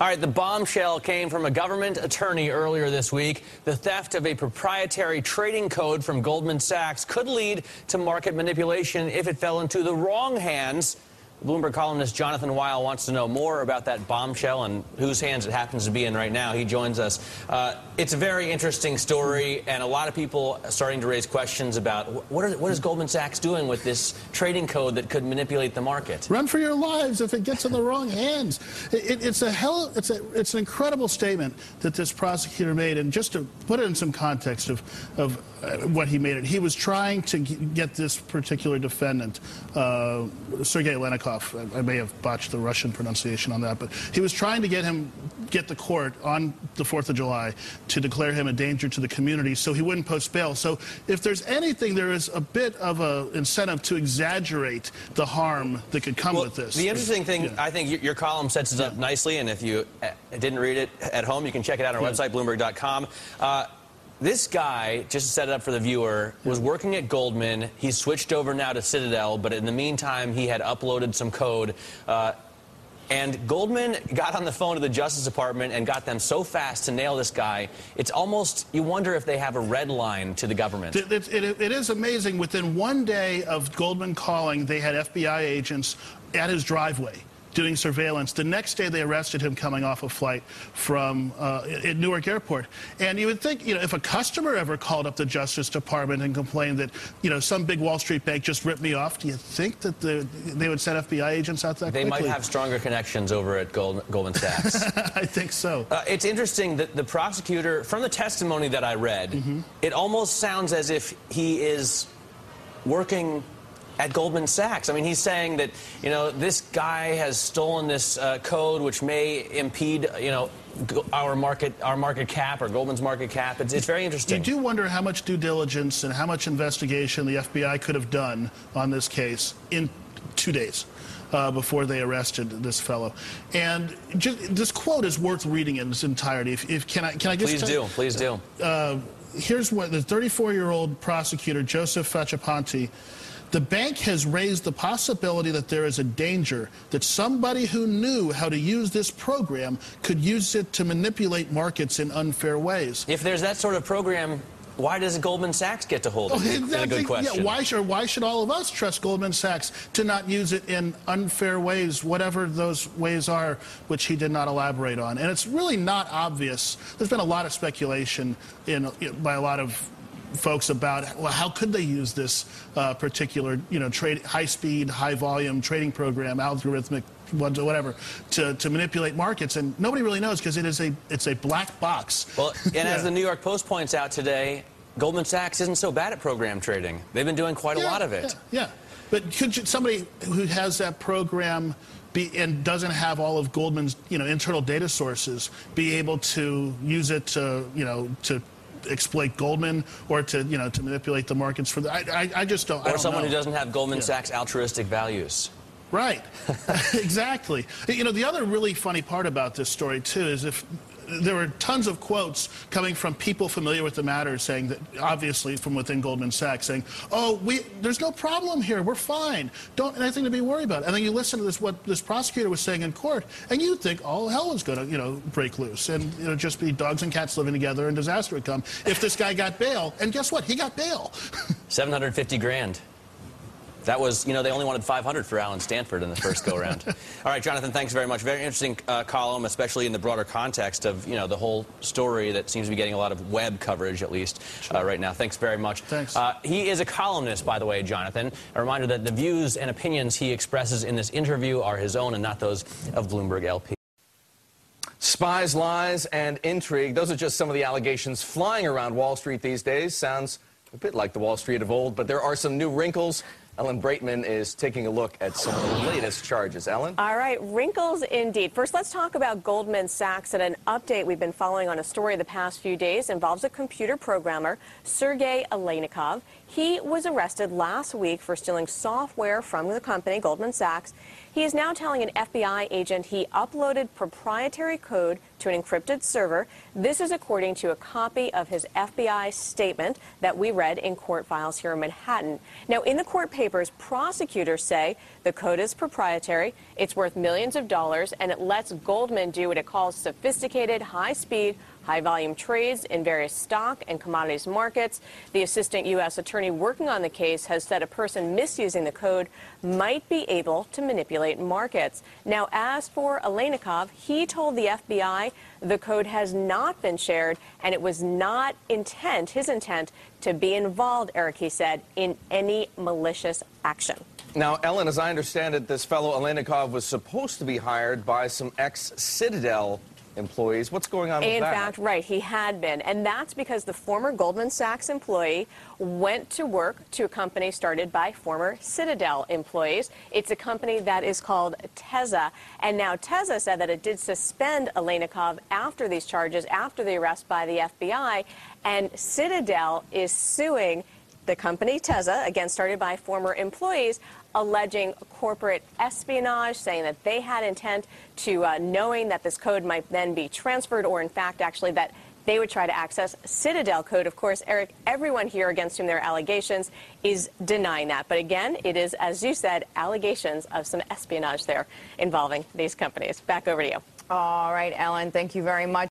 All right, the bombshell came from a government attorney earlier this week. The theft of a proprietary trading code from Goldman Sachs could lead to market manipulation if it fell into the wrong hands. Bloomberg columnist Jonathan Weil wants to know more about that bombshell and whose hands it happens to be in right now. He joins us. It's a very interesting story, and a lot of people are starting to raise questions about what is Goldman Sachs doing with this trading code that could manipulate the market? Run for your lives if it gets in the wrong hands. It's an incredible statement that this prosecutor made, and just to put it in some context of what he made it, he was trying to get this particular defendant, Sergei Lenikov. I may have botched the Russian pronunciation on that, but he was trying to get the court on the 4th of July to declare him a danger to the community so he wouldn't post bail. So if there's anything, there is a bit of an incentive to exaggerate the harm that could come with this. The interesting thing, I think your column sets it up nicely, and if you didn't read it at home, you can check it out on our website, Bloomberg.com. This guy, just to set it up for the viewer, was working at Goldman. He's switched over now to Citadel, but in the meantime, he had uploaded some code. And Goldman got on the phone to the Justice Department and got them so fast to nail this guy. It's almost, you wonder if they have a red line to the government. It is amazing. Within one day of Goldman calling, they had FBI agents at his driveway doing surveillance. The next day, they arrested him coming off a flight from at Newark Airport. And you would think, if a customer ever called up the Justice Department and complained that, some big Wall Street bank just ripped me off, do you think that they would send FBI agents out that quickly? They might have stronger connections over at Goldman Sachs. I think so. It's interesting that the prosecutor, from the testimony that I read, it almost sounds as if he is working at Goldman Sachs. I mean, he's saying that, this guy has stolen this code, which may impede, our market cap or Goldman's market cap. It's very interesting. You do wonder how much due diligence and how much investigation the FBI could have done on this case in 2 days. Before they arrested this fellow. And this quote is worth reading in its entirety. Can I just Please do. Here's what the 34-year-old prosecutor, Joseph Facciapanti. The bank has raised the possibility that there is a danger that somebody who knew how to use this program could use it to manipulate markets in unfair ways. If there's that sort of program, why does Goldman Sachs get to hold it? That's a good question. Yeah, why should all of us trust Goldman Sachs to not use it in unfair ways, whatever those ways are, which he did not elaborate on? And it's really not obvious. There's been a lot of speculation by a lot of folks about, well, how could they use this particular, high-speed, high-volume trading program, algorithmic, whatever, to manipulate markets, and nobody really knows because it's a black box. Well, and as the New York Post points out today, Goldman Sachs isn't so bad at program trading. They've been doing quite a lot of it. Yeah. But could somebody who has that program and doesn't have all of Goldman's internal data sources be able to use it to to exploit Goldman or to to manipulate the markets for the I just don't. Or someone who doesn't have Goldman Sachs altruistic values. Right. Exactly. The other really funny part about this story too is there were tons of quotes coming from people familiar with the matter saying that, obviously from within Goldman Sachs, saying, there's no problem here, we're fine, don't anything to be worried about. And then you listen to what this prosecutor was saying in court, and you'd think all hell was going to break loose, and just be dogs and cats living together and disaster would come if this guy got bail. And guess what? He got bail. 750 grand. That was, they only wanted 500 for Alan Stanford in the first go-around. All right, Jonathan, thanks very much. Very interesting column, especially in the broader context of, the whole story that seems to be getting a lot of web coverage, at least, right now. Thanks very much. Thanks. He is a columnist, by the way, Jonathan. A reminder that the views and opinions he expresses in this interview are his own and not those of Bloomberg LP. Spies, lies, and intrigue. Those are just some of the allegations flying around Wall Street these days. Sounds a bit like the Wall Street of old, but there are some new wrinkles. Ellen Breitman is taking a look at some of the latest charges. Ellen? All right, wrinkles indeed. First, let's talk about Goldman Sachs and an update we've been following on a story the past few days involves a computer programmer, Sergei Lenikov. He was arrested last week for stealing software from the company, Goldman Sachs. He is now telling an FBI agent he uploaded proprietary code to an encrypted server. This is according to a copy of his FBI statement that we read in court files here in Manhattan. Now, in the court papers, newspapers, prosecutors say the code is proprietary, it's worth millions of dollars, and it lets Goldman do what it calls sophisticated, high-speed, high-volume trades in various stock and commodities markets. The assistant U.S. attorney working on the case has said a person misusing the code might be able to manipulate markets. Now, as for Aleynikov, he told the FBI the code has not been shared, and it was not his intent to be involved, Eric, he said, in any malicious action. Now, Ellen, as I understand it, this fellow Aleynikov was supposed to be hired by some ex-Citadel employees. What's going on with that? In fact, right, he had been. And that's because the former Goldman Sachs employee went to work to a company started by former Citadel employees. It's a company that is called Teza. And now Teza said that it did suspend Aleynikov after these charges, after the arrest by the FBI. And Citadel is suing the company Teza, again started by former employees, alleging corporate espionage, saying that they had intent to, knowing that this code might then be transferred, or in fact, actually, that they would try to access Citadel code. Of course, Eric, everyone here against whom there are allegations is denying that. But again, it is, as you said, allegations of some espionage there involving these companies. Back over to you. All right, Ellen, thank you very much.